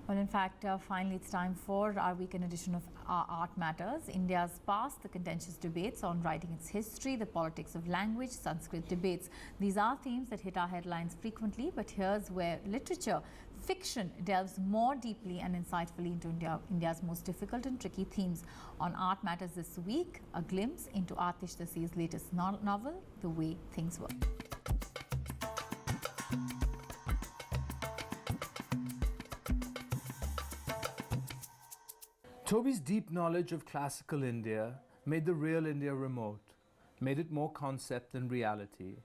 Well, in fact, finally it's time for our weekend edition of Art Matters. India's past, the contentious debates on writing its history, the politics of language, Sanskrit debates. These are themes that hit our headlines frequently, but here's where literature, fiction delves more deeply and insightfully into India's most difficult and tricky themes. On Art Matters this week, a glimpse into Aatish Taseer's latest novel, The Way Things Were. Toby's deep knowledge of classical India made the real India remote, made it more concept than reality.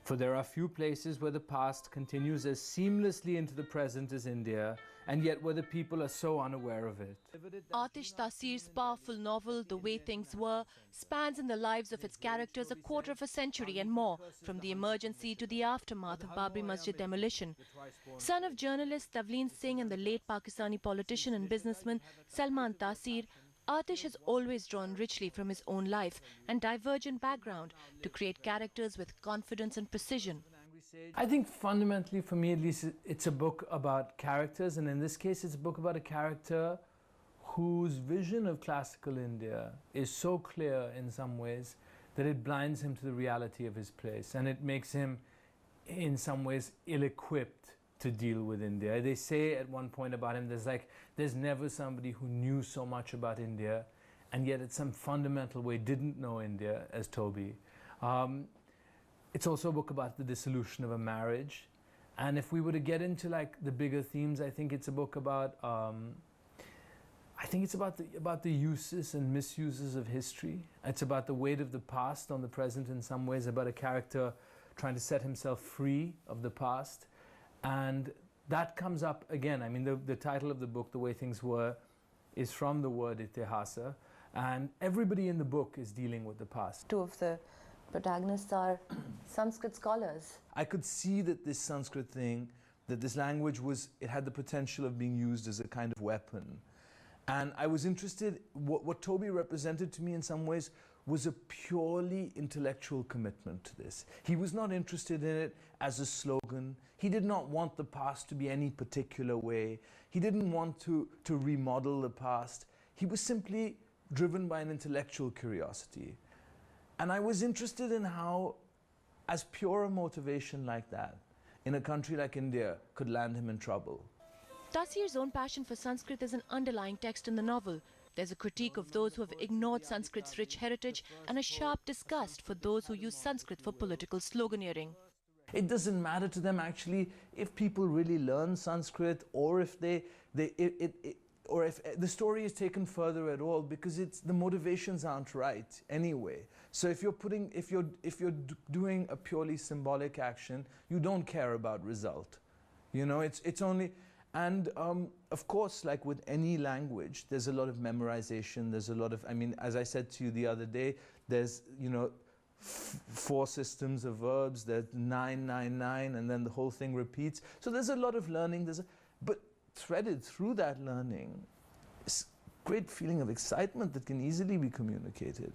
For there are few places where the past continues as seamlessly into the present as India, and yet where the people are so unaware of it. Aatish Taseer's powerful novel, The Way Things Were, spans in the lives of its characters a quarter of a century and more, from the emergency to the aftermath of Babri Masjid demolition. Son of journalist Tavleen Singh and the late Pakistani politician and businessman Salman Taseer, Aatish has always drawn richly from his own life and divergent background to create characters with confidence and precision. I think fundamentally, for me at least, it's a book about characters, and in this case it's a book about a character whose vision of classical India is so clear in some ways that it blinds him to the reality of his place, and it makes him in some ways ill-equipped to deal with India. They say at one point about him, there's never somebody who knew so much about India and yet in some fundamental way didn't know India as Toby. It's also a book about the dissolution of a marriage, and if we were to get into like the bigger themes, I think it's a book about about the uses and misuses of history. It's about the weight of the past on the present in some ways, about a character trying to set himself free of the past. And that comes up again. I mean, the title of the book, The Way Things Were, is from the word itihasa, and everybody in the book is dealing with the past. Two of the protagonists are Sanskrit scholars. I could see that this Sanskrit thing, that this language it had the potential of being used as a kind of weapon. And I was interested, what Toby represented to me in some ways was a purely intellectual commitment to this. He was not interested in it as a slogan. He did not want the past to be any particular way. He didn't want to remodel the past. He was simply driven by an intellectual curiosity. And I was interested in how, as pure a motivation like that, in a country like India, could land him in trouble. Taseer's own passion for Sanskrit is an underlying text in the novel. There's a critique of those who have ignored Sanskrit's rich heritage and a sharp disgust for those who use Sanskrit for political sloganeering. It doesn't matter to them actually if people really learn Sanskrit, or if or if the story is taken further at all, because the motivations aren't right anyway. So if you're doing a purely symbolic action, you don't care about result. You know, it's only. And of course, like with any language, there's a lot of memorization, there's a lot of, I mean, as I said to you the other day, there's, you know, 4 systems of verbs, there's 9, 9, 9, and then the whole thing repeats. So there's a lot of learning, but threaded through that learning is a great feeling of excitement that can easily be communicated.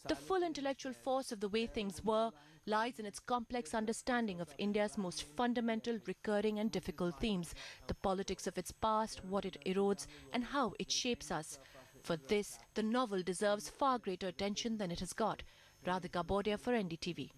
The full intellectual force of The Way Things Were lies in its complex understanding of India's most fundamental, recurring and difficult themes, the politics of its past, what it erodes and how it shapes us. For this, the novel deserves far greater attention than it has got. Radhika Bodia for NDTV.